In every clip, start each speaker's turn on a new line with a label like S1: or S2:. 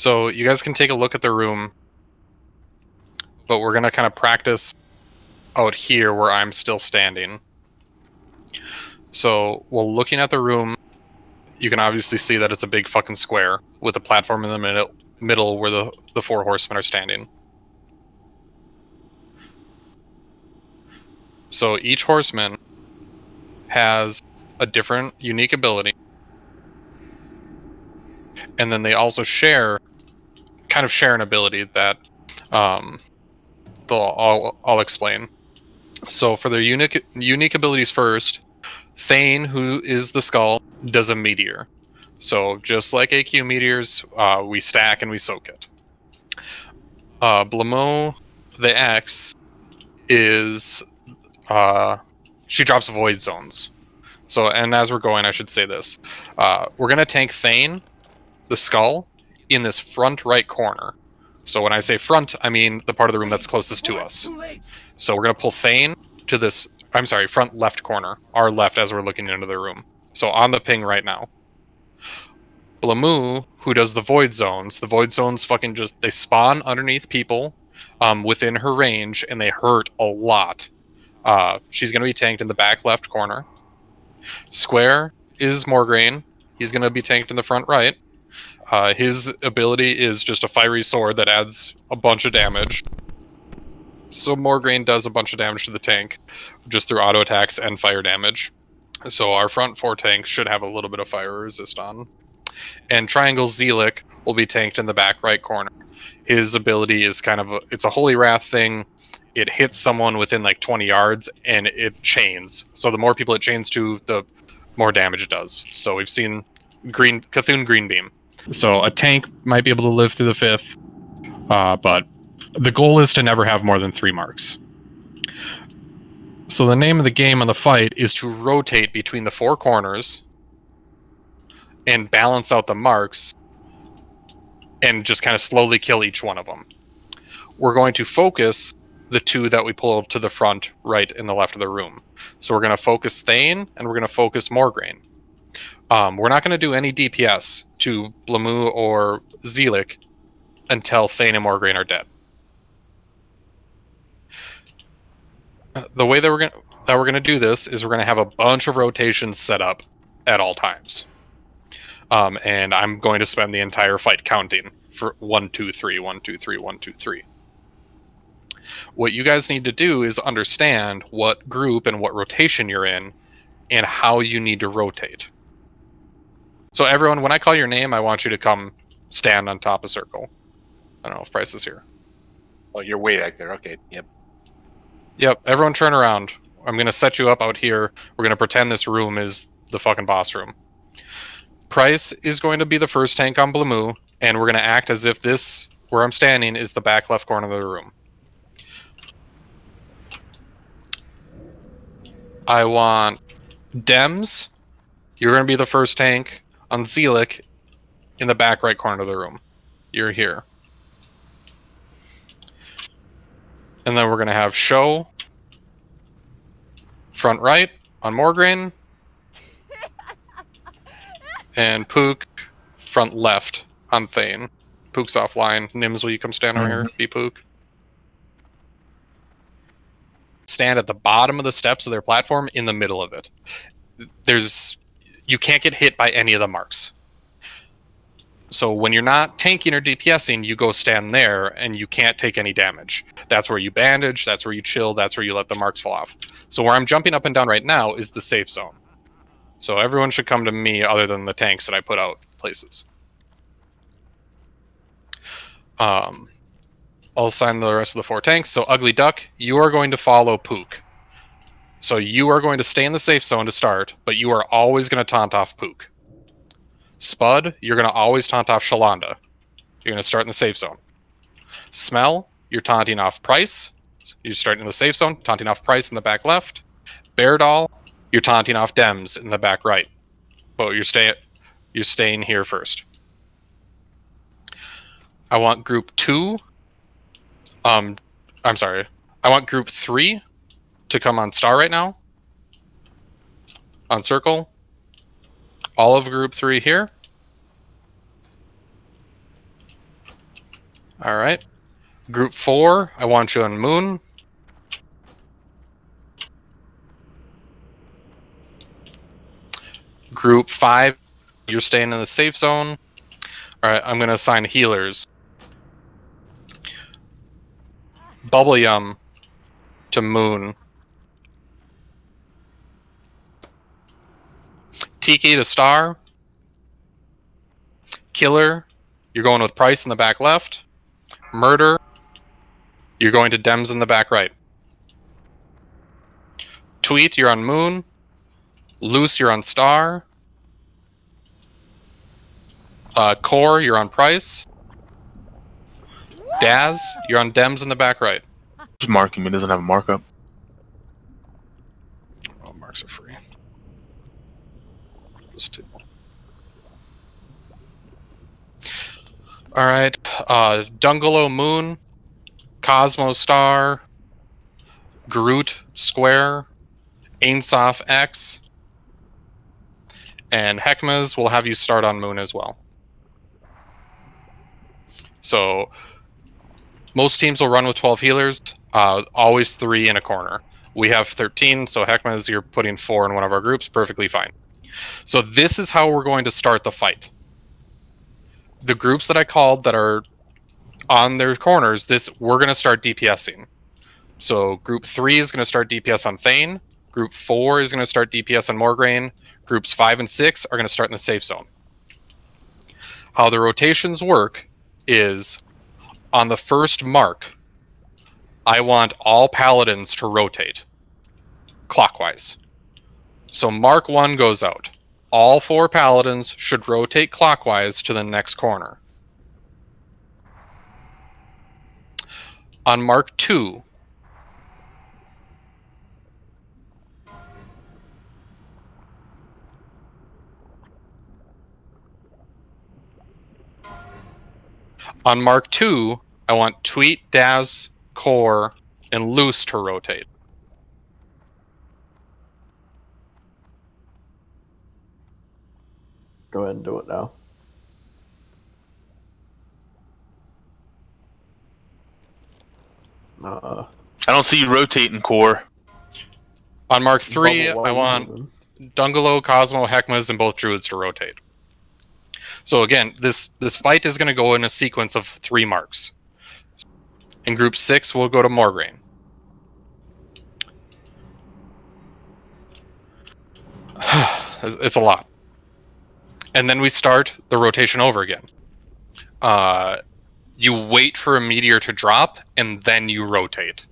S1: So you guys can take a look at the room, but we're going to kind of practice out here where I'm still standing. So while looking at the room, you can obviously see that it's a big fucking square with a platform in the middle where the four horsemen are standing. So each horseman has a different unique ability, and then they also share an ability that I'll explain. So for their unique abilities first, Thane, who is the skull, does a meteor. So just like AQ meteors, we stack and we soak it. Blamo, the X, is she drops void zones. So, and as we're going, I should say this: we're gonna tank Thane, the skull, in this front right corner. So when I say front, I mean the part of the room that's closest to us. So we're gonna pull Thane to this. I'm sorry, front left corner, our left as we're looking into the room. So on the ping right now. Blamu, who does the void zones fucking they spawn underneath people within her range, and they hurt a lot. She's going to be tanked in the back left corner. Square is Morgraine. He's going to be tanked in the front right. His ability is just a fiery sword that adds a bunch of damage. So Morgraine does a bunch of damage to the tank just through auto attacks and fire damage. So our front four tanks should have a little bit of fire resist on. And Triangle Zealot will be tanked in the back right corner. His ability is it's a Holy Wrath thing. It hits someone within like 20 yards and it chains. So the more people it chains to, the more damage it does. So we've seen Cthulhu Green Beam. So a tank might be able to live through the fifth, but the goal is to never have more than 3 marks. So the name of the game on the fight is to rotate between the 4 corners and balance out the marks and just kind of slowly kill each one of them. We're going to focus the 2 that we pull to the front, right, and the left of the room. So we're going to focus Thane and we're going to focus Morgraine. We're not going to do any DPS to Blamu or Zealot until Thane and Morgraine are dead. The way that we're going to do this is we're going to have a bunch of rotations set up at all times. And I'm going to spend the entire fight counting for 1, 2, 3, 1, 2, 3, 1, 2, 3. What you guys need to do is understand what group and what rotation you're in and how you need to rotate. So everyone, when I call your name, I want you to come stand on top of circle. I don't know if Price is here.
S2: Oh, you're way back there. Okay, yep.
S1: Yep, everyone turn around. I'm going to set you up out here. We're going to pretend this room is the fucking boss room. Price is going to be the first tank on Blamu, and we're going to act as if this, where I'm standing, is the back left corner of the room. I want Dems. You're going to be the first tank on Zealot in the back right corner of the room. You're here. And then we're going to have Show front right on Morgraine. And Pook front left on Thane. Pook's offline. Nims, will you come stand over here? Be Pook. Stand at the bottom of the steps of their platform in the middle of it. You can't get hit by any of the marks. So when you're not tanking or DPSing, you go stand there and you can't take any damage. That's where you bandage, that's where you chill, that's where you let the marks fall off. So where I'm jumping up and down right now is the safe zone. So everyone should come to me other than the tanks that I put out places. I'll assign the rest of the 4 tanks. So Ugly Duck, you are going to follow Pook. So you are going to stay in the safe zone to start, but you are always going to taunt off Pook. Spud, you're going to always taunt off Shalanda. You're going to start in the safe zone. Smell, you're taunting off Price. You're starting in the safe zone, taunting off Price in the back left. Bear Doll, you're taunting off Dems in the back right. But you're staying here first. I want group 2. I'm sorry. I want group 3 to come on star right now. On circle. All of group 3 here. All right. Group 4, I want you on Moon. Group 5, you're staying in the safe zone. All right, I'm going to assign healers. Bubble Yum to Moon. Tiki to Star. Killer, you're going with Price in the back left. Murder, you're going to Dems in the back right. Tweet, you're on Moon. Loose, you're on Star. Core, you're on Price. Daz, you're on Dems in the back right.
S3: Just marking me doesn't have a markup.
S1: Oh, marks are free. Just two. All right. Dungalo Moon. Cosmo Star. Groot Square. Ainsof X. And Heckmas will have you start on Moon as well. So most teams will run with 12 healers, always 3 in a corner. We have 13, so Heckmas, you're putting 4 in one of our groups, perfectly fine. So this is how we're going to start the fight. The groups that I called that are on their corners, we're going to start DPSing. So group 3 is going to start DPS on Thane. Group 4 is going to start DPS on Morgraine. Groups 5 and 6 are going to start in the safe zone. How the rotations work is on the first mark, I want all paladins to rotate clockwise. So mark 1 goes out. All 4 paladins should rotate clockwise to the next corner. On mark 2, I want Tweet, Daz, Core, and Loose to rotate.
S4: Go ahead and do it now.
S3: I don't see you rotating, Core.
S1: On mark 3, I want Dungalo, Cosmo, Heckmas, and both Druids to rotate. So again, this fight is going to go in a sequence of 3 marks. In group 6, we'll go to Morgraine. It's a lot. And then we start the rotation over again. You wait for a meteor to drop, and then you rotate.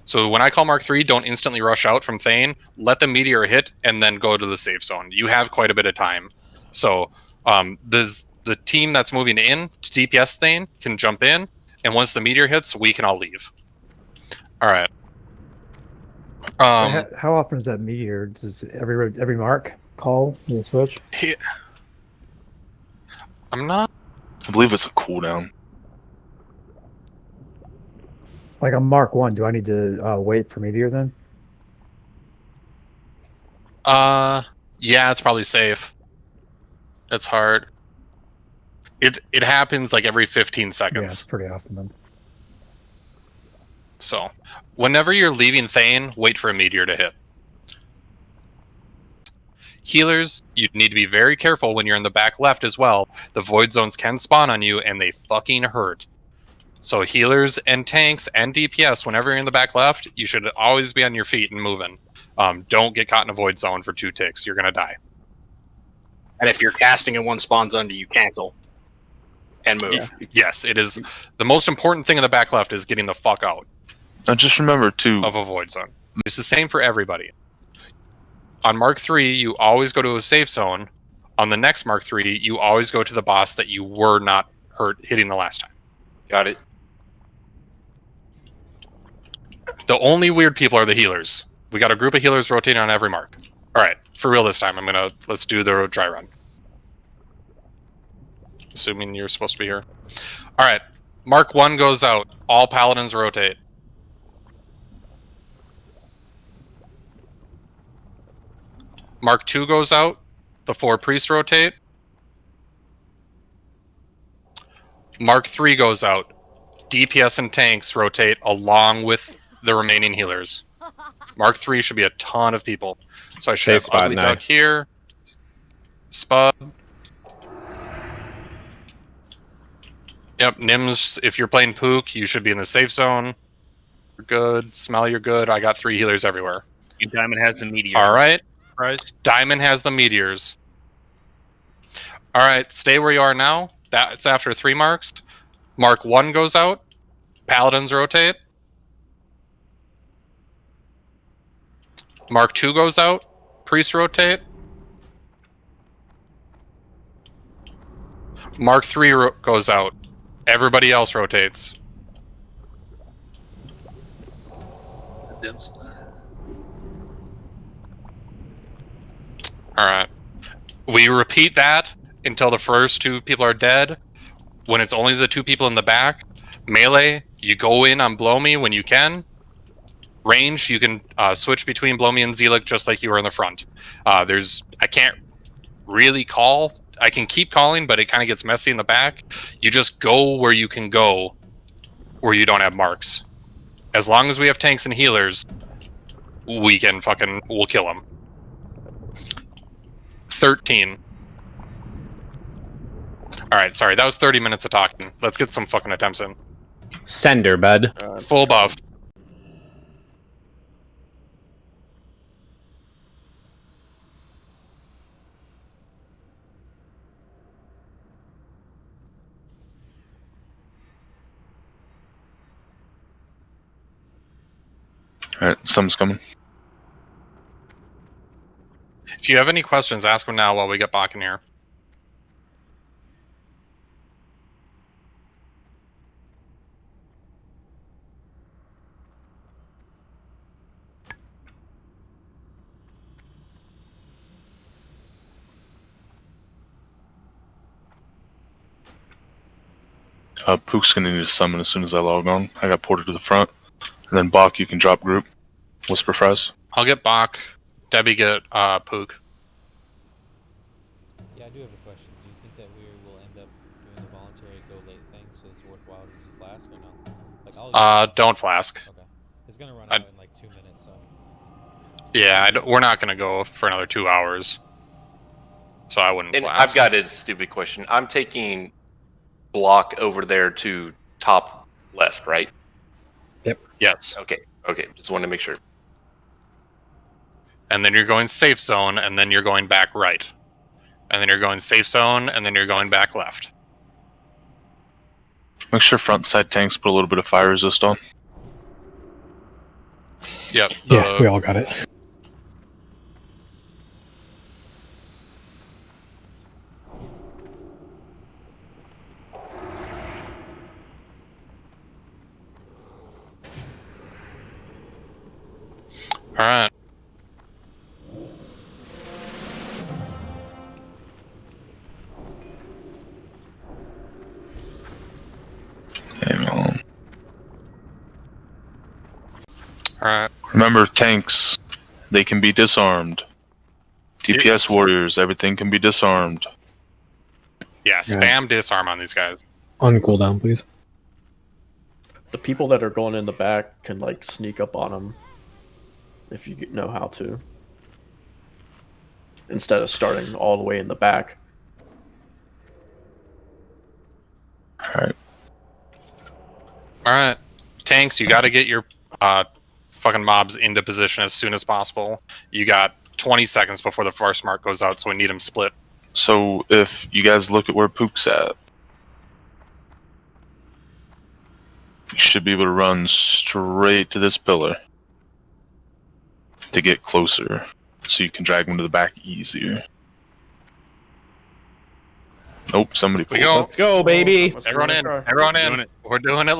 S1: So when I call Mark 3, don't instantly rush out from Thane. Let the meteor hit, and then go to the safe zone. You have quite a bit of time. So the team that's moving in to DPS Thane can jump in, and once the meteor hits, we can all leave. All right.
S5: How often is that meteor? Does every mark call and switch?
S1: I'm not.
S3: I believe it's a cooldown.
S5: Like on mark 1, do I need to wait for meteor then?
S1: Yeah, it's probably safe. It's hard. It happens like every 15 seconds.
S5: Yeah, it's pretty often then.
S1: So, whenever you're leaving Thane, wait for a meteor to hit. Healers, you need to be very careful when you're in the back left as well. The void zones can spawn on you, and they fucking hurt. So healers and tanks and DPS, whenever you're in the back left, you should always be on your feet and moving. Don't get caught in a void zone for 2 ticks. You're going to die.
S6: And if you're casting and one spawns under you, cancel. And move.
S1: Yeah. Yes, it is. The most important thing in the back left is getting the fuck out.
S3: Now just remember, too,
S1: of a void zone. It's the same for everybody. On Mark 3, you always go to a safe zone. On the next Mark 3, you always go to the boss that you were not hitting the last time.
S2: Got it.
S1: The only weird people are the healers. We got a group of healers rotating on every mark. All right, for real this time, let's do the dry run. Assuming you're supposed to be here. All right, Mark 1 goes out. All paladins rotate. Mark 2 goes out. The 4 priests rotate. Mark 3 goes out. DPS and tanks rotate along with the remaining healers. Mark 3 should be a ton of people. So I should
S4: Safe
S1: have
S4: spot
S1: Ugly
S4: now.
S1: Duck here. Spud. Yep, Nims, if you're playing Pook, you should be in the safe zone. You're good. Smell, you're good. I got 3 healers everywhere.
S7: Diamond has the meteor.
S1: Alright.
S7: Surprise.
S1: Diamond has the meteors. Alright, stay where you are now. That's after 3 marks. Mark 1 goes out. Paladins rotate. Mark 2 goes out. Priests rotate. Mark 3 goes out. Everybody else rotates. Alright. We repeat that until the first 2 people are dead. When it's only the 2 people in the back, melee, you go in on Blow Me when you can. Range, you can switch between Blow Me and Zealot just like you were in the front. I can't really call. I can keep calling, but it kind of gets messy in the back. You just go where you can go, where you don't have marks. As long as we have tanks and healers, we'll kill them. 13. Alright, sorry, that was 30 minutes of talking. Let's get some fucking attempts in.
S4: Sender, bud.
S1: Full buff.
S3: Alright, some's coming.
S1: If you have any questions, ask them now while we get back in here.
S3: Pook's gonna need a summon as soon as I log on. I got ported to the front. And then Bach, you can drop group. Whisper Fries.
S1: I'll get Bach. Debbie get Pook.
S8: Yeah, I do have a question. Do you think that we will end up doing the voluntary go late thing, so it's worthwhile to use a flask or no? Like, I'll
S1: Don't flask.
S8: Okay. It's gonna run out in like 2 minutes, so.
S1: Yeah, we're not gonna go for another 2 hours. So I wouldn't
S2: And
S1: flask.
S2: I've got a stupid question. I'm taking block over there to top left, right?
S1: Yes.
S2: Okay. Just wanted to make sure.
S1: And then you're going safe zone, and then you're going back right. And then you're going safe zone, and then you're going back left.
S3: Make sure front side tanks put a little bit of fire resist on.
S1: Yep.
S5: Yeah, we all got it.
S1: Alright.
S3: Hang on.
S1: Alright.
S3: Remember, tanks, they can be disarmed. DPS
S1: Yes.
S3: warriors, everything can be disarmed.
S1: Yeah, spam disarm on these guys.
S5: On cooldown, please.
S9: The people that are going in the back can like sneak up on them if you know how to. Instead of starting all the way in the back.
S3: Alright.
S1: Alright. Tanks, you gotta get your fucking mobs into position as soon as possible. You got 20 seconds before the first mark goes out, so we need them split.
S3: So, if you guys look at where Pook's at, you should be able to run straight to this pillar to get closer, so you can drag him to the back easier. Nope, somebody
S1: We
S3: pulled.
S1: go.
S4: Let's go, baby.
S9: Let's
S1: Everyone
S9: do
S1: in.
S9: it.
S1: Everyone
S7: Doing
S1: in.
S7: it.
S1: We're doing it live.